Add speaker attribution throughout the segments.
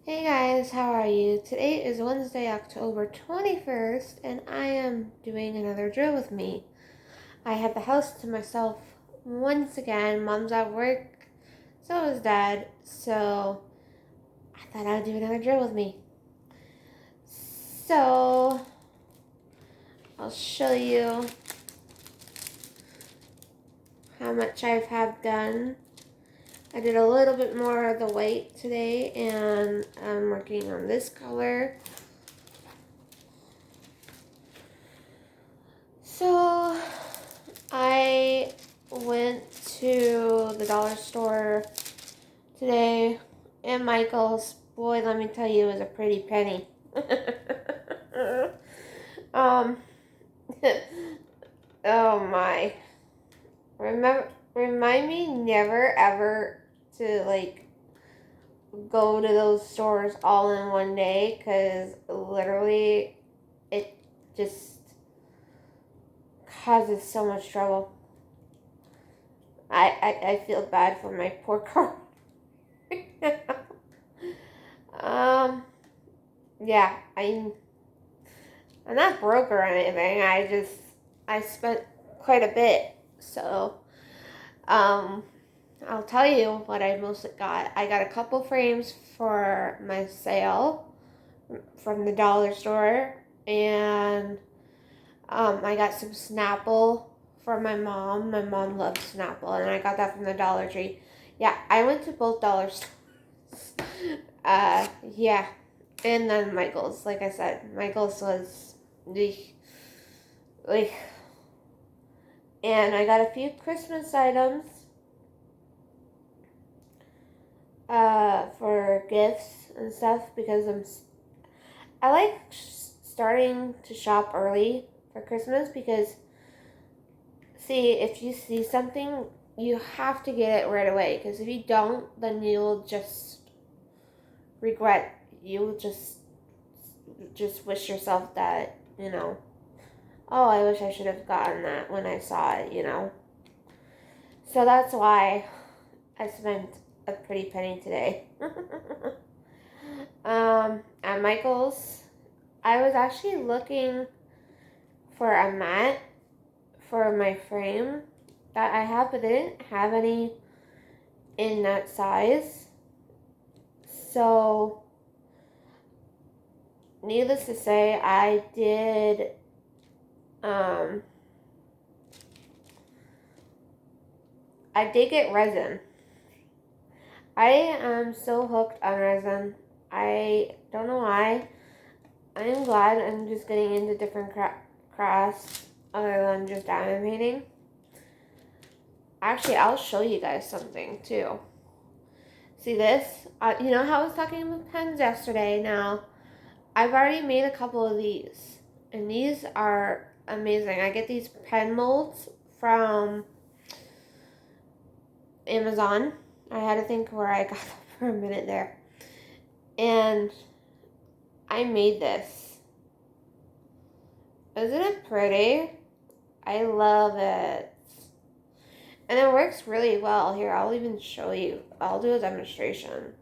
Speaker 1: Hey guys, how are you? Today is Wednesday, October 21st, and I am doing another drill with me. I had the house to myself once again. Mom's at work, so is Dad, so I thought I'd do another drill with me. So, I'll show you how much I have done. I did a little bit more of the white today, and I'm working on this color. So, I went to the dollar store today and Michael's. Boy, let me tell you, it was a pretty penny. um, oh my. Remind me never ever to go to those stores all in one day, because literally it just causes so much trouble. I feel bad for my poor car. Yeah, I'm not broke or anything. I spent quite a bit. So, I'll tell you what I mostly got. I got a couple frames for my sale from the dollar store, and I got some Snapple for my mom. My mom loves Snapple, and I got that from the Dollar Tree. Yeah, I went to both dollar stores. Yeah. And then Michael's, like I said, Michael's was like, and I got a few Christmas items for gifts and stuff, because I like starting to shop early for Christmas, because see, if you see something, you have to get it right away, because if you don't, then you'll just regret. You'll just wish yourself that, oh, I wish I should have gotten that when I saw it. So that's why I spent a pretty penny today. At Michael's, I was actually looking for a mat for my frame that I have, but they didn't have any in that size. So, needless to say, I did get resin. I am so hooked on resin. I don't know why. I'm glad I'm just getting into different crafts other than just diamond painting. Actually, I'll show you guys something too. See this? You know how I was talking with pens yesterday? Now, I've already made a couple of these, and these are amazing. I get these pen molds from Amazon. I had to think where I got them for a minute there. And I made this. Isn't it pretty? I love it. And it works really well. Here, I'll even show you. I'll do a demonstration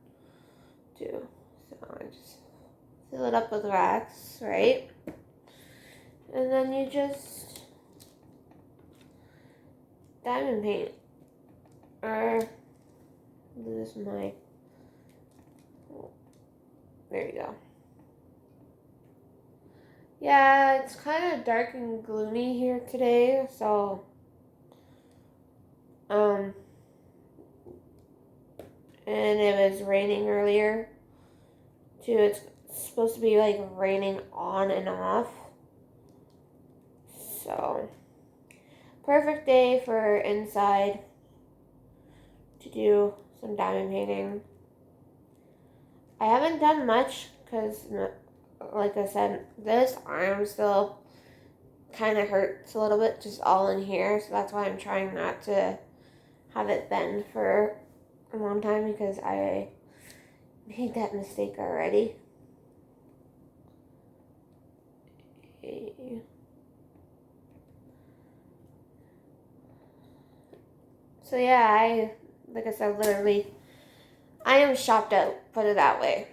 Speaker 1: too. So I just fill it up with wax, right? And then you just diamond paint. Or this is my, there you go. Yeah, it's kind of dark and gloomy here today, so and it was raining earlier too. It's supposed to be like raining on and off, so perfect day for inside to do some diamond painting. I haven't done much because, like I said, this arm still kind of hurts a little bit, just all in here, so that's why I'm trying not to have it bend for a long time, because I made that mistake already. So yeah, like I said, literally, I am shopped out, put it that way.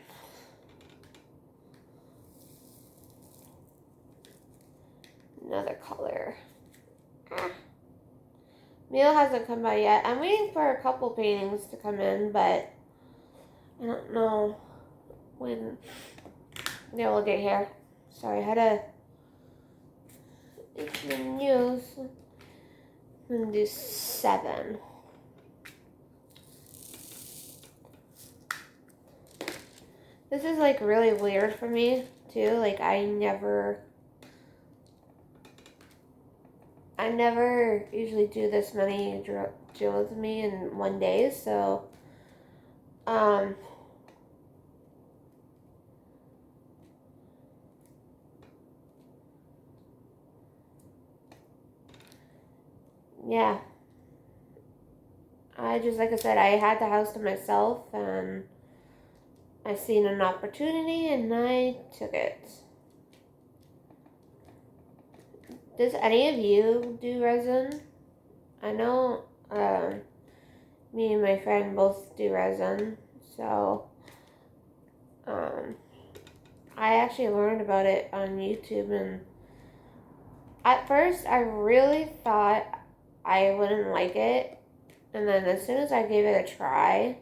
Speaker 1: another color. Meal hasn't come by yet. I'm waiting for a couple paintings to come in, but I don't know when they will get here. Sorry, I had to make the news. I'm gonna do 7. This is like really weird for me too. Like I never usually do this many drills with me in one day, so yeah. Like I said, I had the house to myself and I seen an opportunity and I took it. Does any of you do resin? I know me and my friend both do resin, so I actually learned about it on YouTube, and at first I really thought I wouldn't like it, and then as soon as I gave it a try,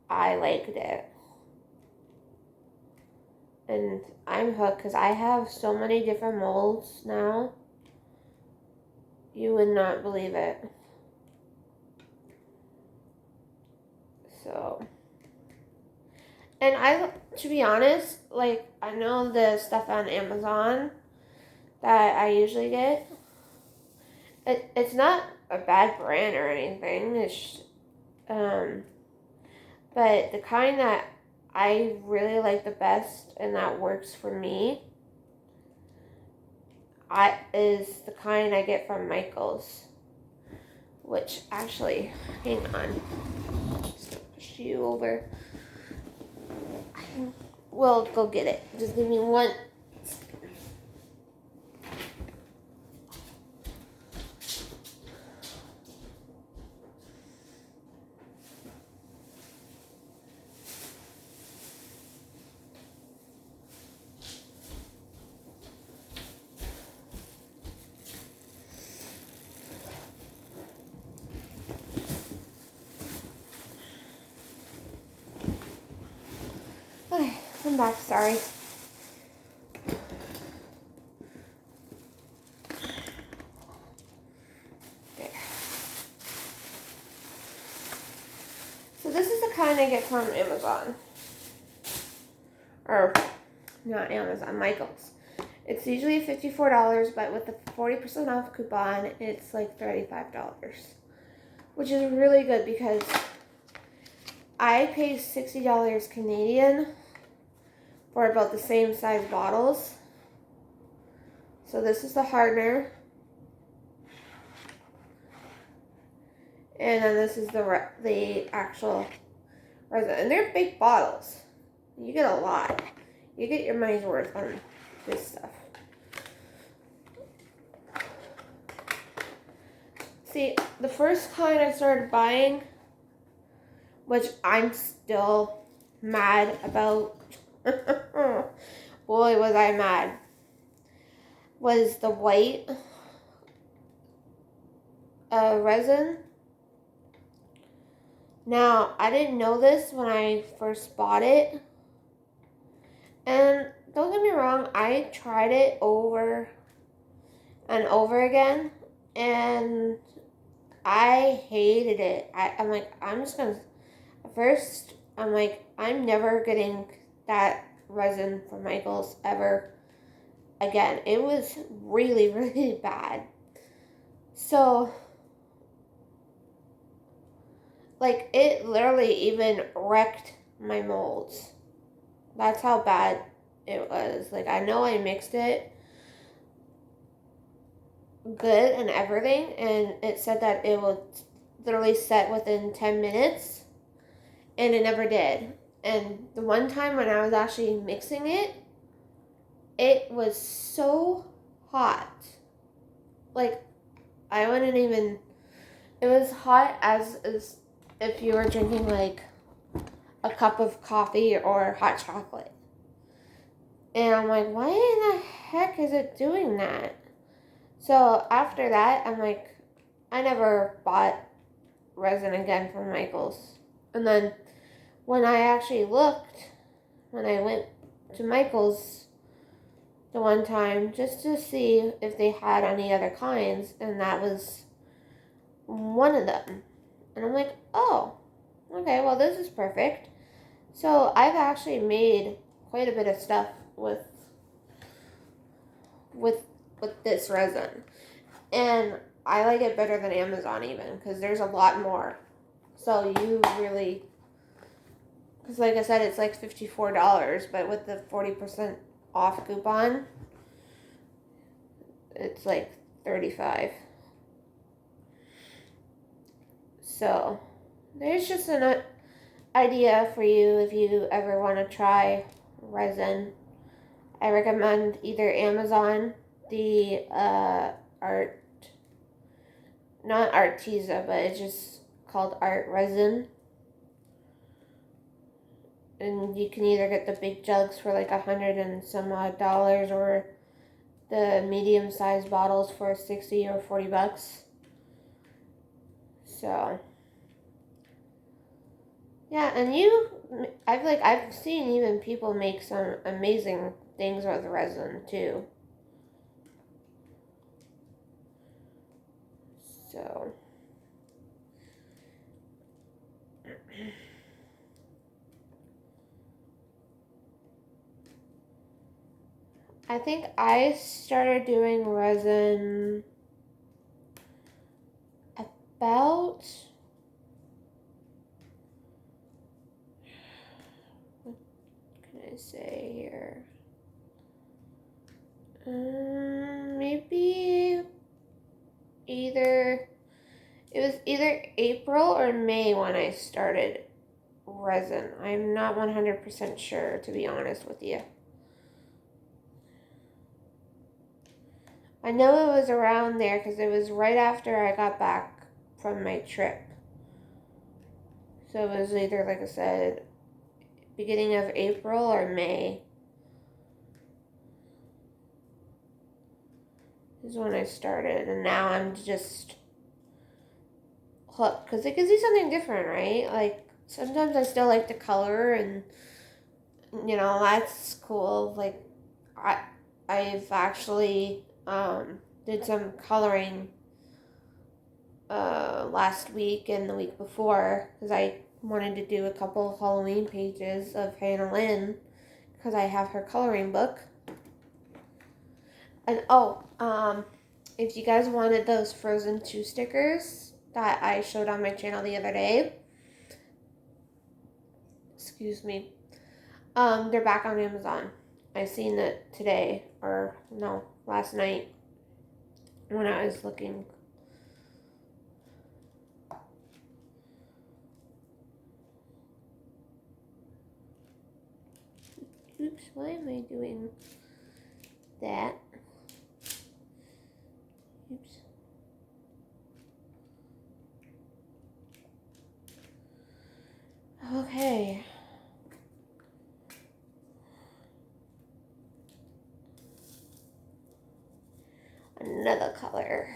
Speaker 1: I liked it. And I'm hooked because I have so many different molds now. You would not believe it. So, and to be honest, like, I know the stuff on Amazon that I usually get, it's not a bad brand or anything. It's, but the kind that I really like the best and that works for me is the kind I get from Michaels. Which actually, hang on. Just push you over. We'll go get it. Just give me one. Okay, I'm back. Sorry. There. So this is the kind I get from Amazon. Or, not Amazon, Michaels. It's usually $54, but with the 40% off coupon, it's like $35. Which is really good because I paid $60 Canadian for about the same size bottles. So this is the hardener. And then this is the actual resin. And they're big bottles. You get a lot. You get your money's worth on this stuff. See, the first kind I started buying, which I'm still mad about, boy was I mad, was the white resin. Now, I didn't know this when I first bought it, and don't get me wrong, I tried it over and over again, and I hated it. I'm like, I'm just gonna, first, I'm like, I'm never getting that resin from Michaels ever again. It was really, really bad. So, like, it literally even wrecked my molds. That's how bad it was. Like, I know I mixed it good and everything, and it said that it will literally set within 10 minutes, and it never did. And the one time when I was actually mixing it, it was so hot. Like, I wouldn't even, it was hot as if you were drinking like a cup of coffee or hot chocolate. And I'm like, why in the heck is it doing that? So after that, I'm like, I never bought resin again from Michaels. And then when I actually looked, when I went to Michaels the one time just to see if they had any other kinds, and that was one of them. And I'm like, oh, okay, well, this is perfect. So I've actually made quite a bit of stuff with with with this resin, and I like it better than Amazon even because there's a lot more. So you really, because like I said, it's like $54, but with the 40% off coupon, it's like 35. So there's just an idea for you if you ever want to try resin. I recommend either Amazon, the art, not Arteza, but it's just called Art Resin. And you can either get the big jugs for like $100 and some odd dollars, or the medium sized bottles for 60 or $40. So yeah, and I've seen even people make some amazing things with resin too. So I think I started doing resin about, what can I say here? Maybe it was either April or May when I started resin. I'm not 100% sure, to be honest with you. I know it was around there because it was right after I got back from my trip. So it was either, like I said, beginning of April or May is when I started. And now I'm just hooked because it gives you something different, right? Like sometimes I still like to color, and that's cool. Like I've actually did some coloring last week and the week before because I wanted to do a couple Halloween pages of Hannah Lynn because I have her coloring book. And if you guys wanted those Frozen 2 stickers that I showed on my channel the other day, excuse me, they're back on Amazon. I seen it today, or no, last night when I was looking. Oops, why am I doing that? Oops. Okay. Another color.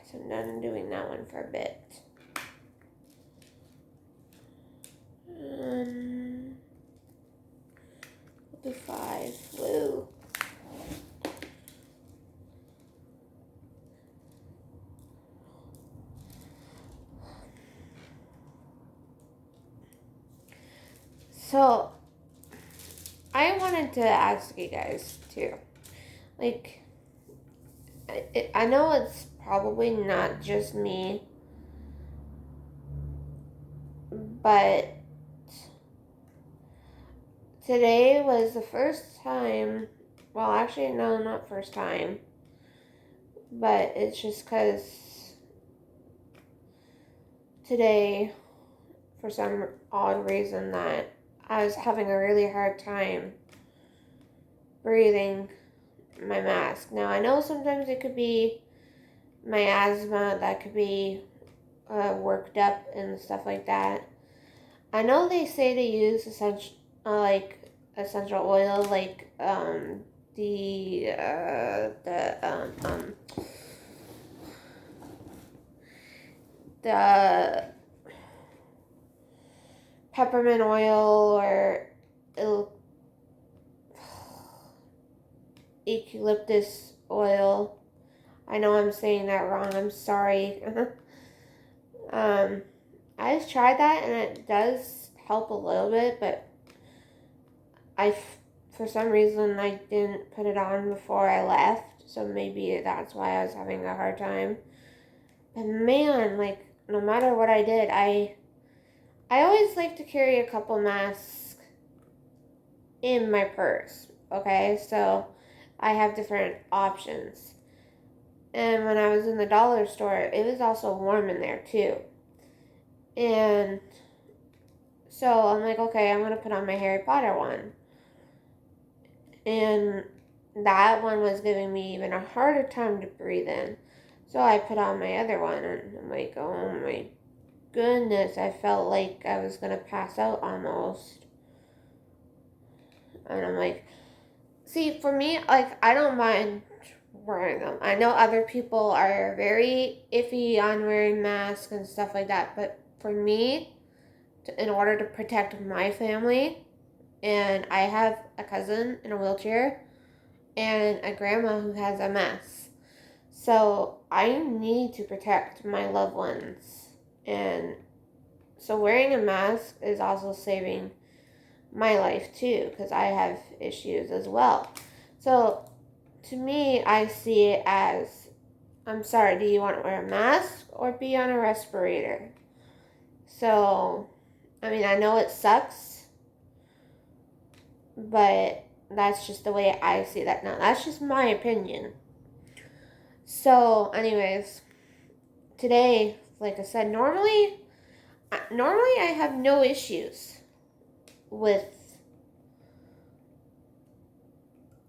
Speaker 1: So I'm done doing that one for a bit. We'll do 5. Woo. So, I wanted to ask you guys too. Like, I know it's probably not just me, but today was the first time. Well, actually, no, not first time. But it's just because today, for some odd reason, that I was having a really hard time breathing my mask. Now, I know sometimes it could be my asthma that could be worked up and stuff like that. I know they say to use essential oil like the peppermint oil or eucalyptus oil. I know I'm saying that wrong. I'm sorry. I've tried that and it does help a little bit, but for some reason I didn't put it on before I left, so maybe that's why I was having a hard time. But man, like no matter what I did, I always like to carry a couple masks in my purse. Okay, so I have different options. And when I was in the dollar store, it was also warm in there too. And so I'm like, okay, I'm gonna put on my Harry Potter one. And that one was giving me even a harder time to breathe in. So I put on my other one and I'm like, oh my goodness, I felt like I was gonna pass out almost. And I'm like, see, for me, like, I don't mind wearing them. I know other people are very iffy on wearing masks and stuff like that, but for me, in order to protect my family, and I have a cousin in a wheelchair and a grandma who has MS. So I need to protect my loved ones. And so wearing a mask is also saving my life too, because I have issues as well. So to me, I see it as, I'm sorry, do you want to wear a mask or be on a respirator? So, I mean, I know it sucks, but that's just the way I see that now. That's just my opinion. So, anyways, today, like I said, normally I have no issues with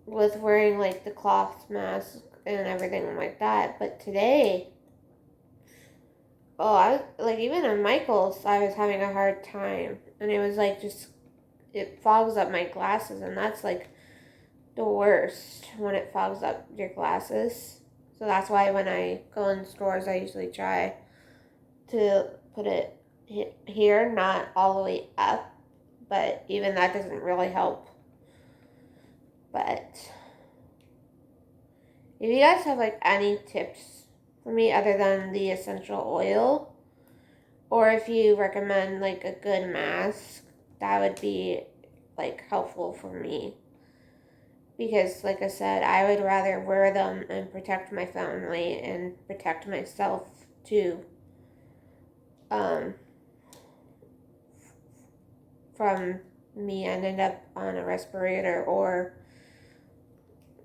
Speaker 1: wearing like the cloth mask and everything like that, but today, like even at Michael's, I was having a hard time, and it was like just it fogs up my glasses, and that's like the worst when it fogs up your glasses. So that's why when I go in stores, I usually try to put it here, not all the way up, but even that doesn't really help. But if you guys have like any tips for me other than the essential oil, or if you recommend like a good mask, that would be like helpful for me. Because like I said, I would rather wear them and protect my family and protect myself too. From me ending up on a respirator or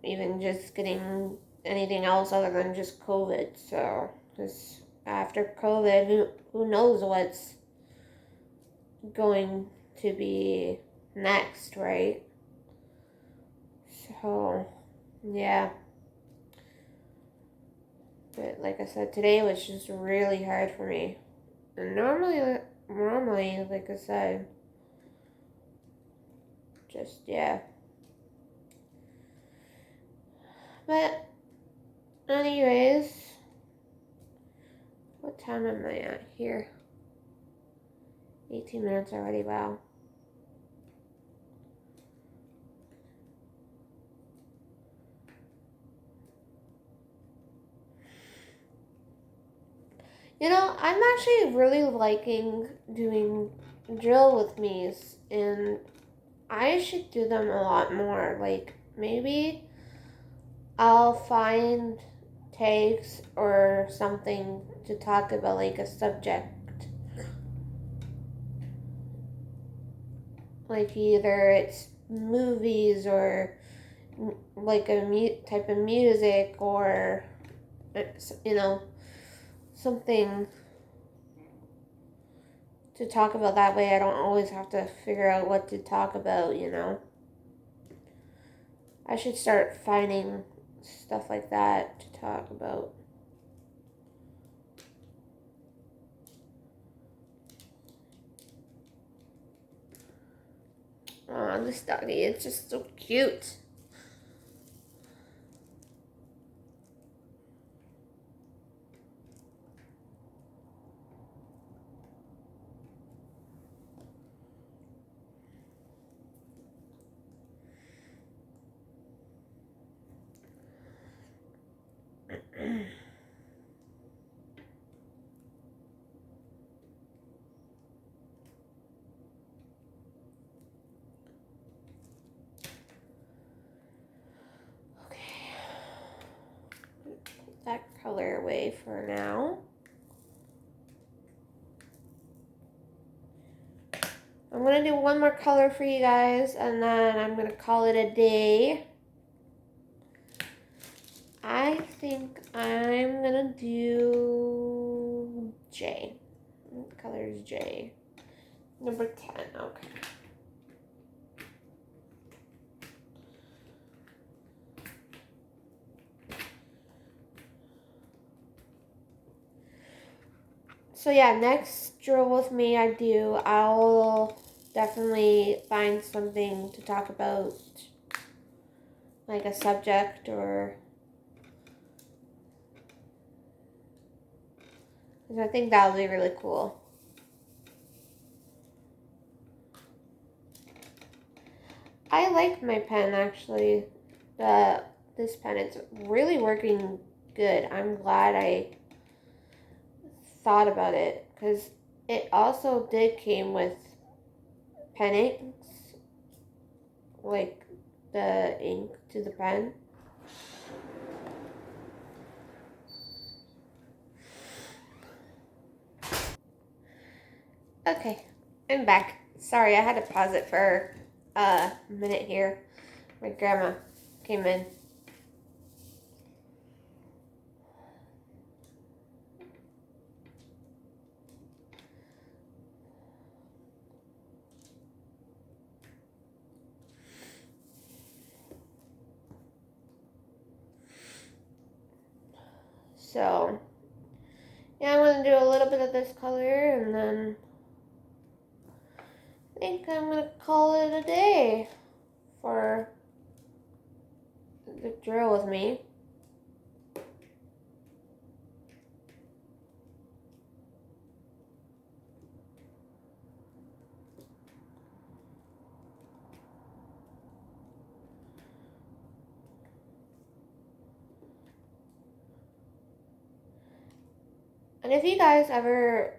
Speaker 1: even just getting anything else other than just COVID. So, because after COVID, who knows what's going to be next, right? So, yeah. But like I said, today was just really hard for me. And normally, like I said, just, yeah. But, anyways, what time am I at here? 18 minutes already, wow. You know, I'm actually really liking doing drill with me's, and I should do them a lot more. Like, maybe I'll find tags or something to talk about, like a subject. Like, either it's movies or like a type of music or, you know, something to talk about. That way I don't always have to figure out what to talk about, you know. I should start finding stuff like that to talk about. Oh, this doggy, it's just so cute. color away for now. I'm going to do one more color for you guys, and then I'm going to call it a day. I think I'm going to do J. What color is J? Number 10, okay. So yeah, next drill with me I'll definitely find something to talk about, like a subject or, because I think that would be really cool. I like my pen actually. This pen, it's really working good. I'm glad I thought about it, because it also came with pen inks, like the ink to the pen. Okay, I'm back. Sorry, I had to pause it for a minute here. My grandma came in. So, yeah, I'm going to do a little bit of this color, and then I think I'm going to call it a day for the drill with me. And if you guys ever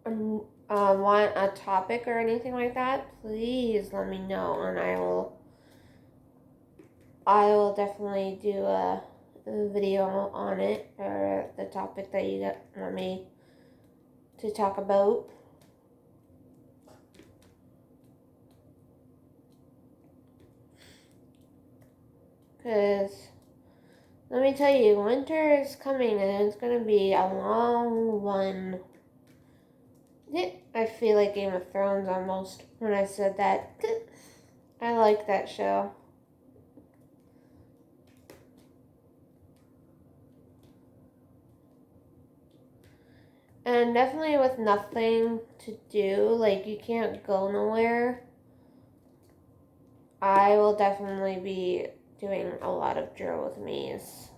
Speaker 1: want a topic or anything like that, please let me know, and I will definitely do a video on it, or the topic that you want me to talk about. Because let me tell you, winter is coming, and it's going to be a long one. I feel like Game of Thrones almost when I said that. I like that show. And definitely with nothing to do, like you can't go nowhere, I will definitely be doing a lot of drill with me's.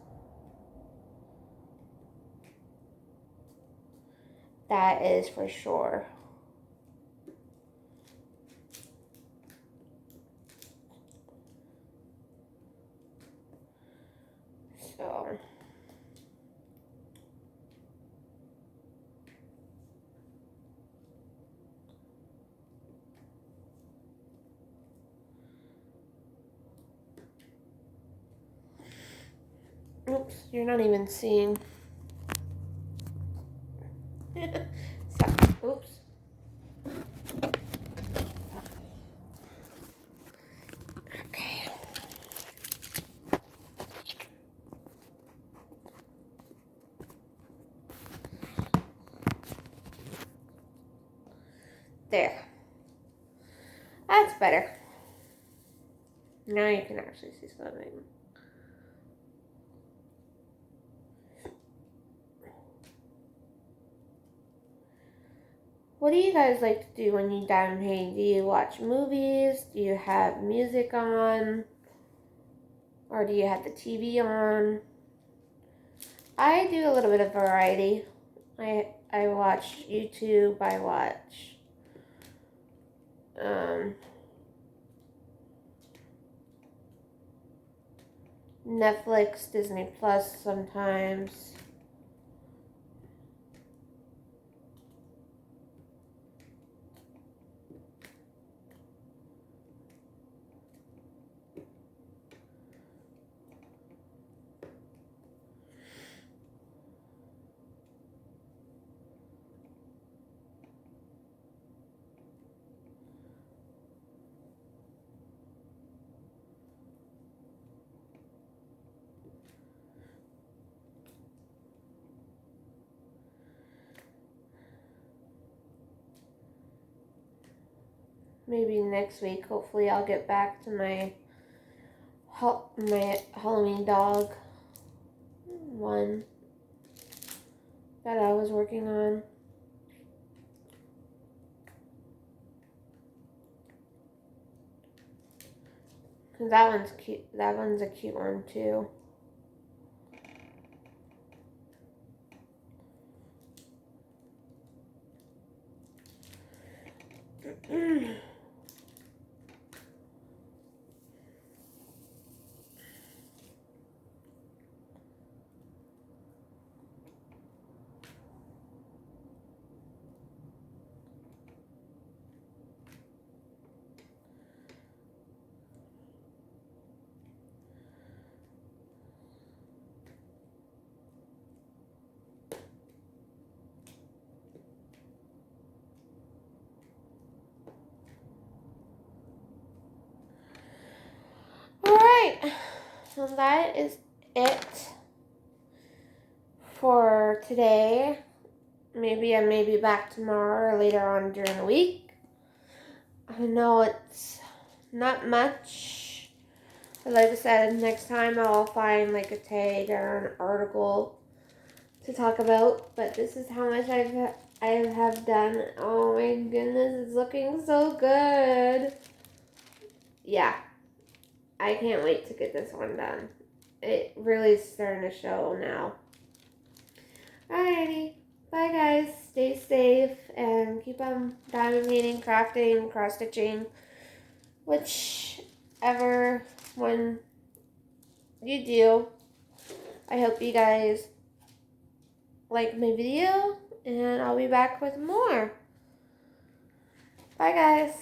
Speaker 1: That is for sure. So, oops, you're not even seeing. Sorry, oops. Okay. There. That's better. Now you can actually see something. What do you guys like to do when you down here? Do you watch movies? Do you have music on? Or do you have the TV on? I do a little bit of variety. I watch YouTube. I watch Netflix, Disney Plus sometimes. maybe next week. Hopefully I'll get back to my Halloween dog one that I was working on. Cause that one's cute. That one's a cute one too. Alright, so that is it for today. Maybe I may be back tomorrow or later on during the week. I know it's not much. But like I said, next time I'll find like a tag or an article to talk about. But this is how much I have done. Oh my goodness, it's looking so good. Yeah. I can't wait to get this one done. It really is starting to show now. Alrighty. Bye guys. Stay safe and keep on diamond painting, crafting, cross stitching. Whichever one you do. I hope you guys like my video and I'll be back with more. Bye guys.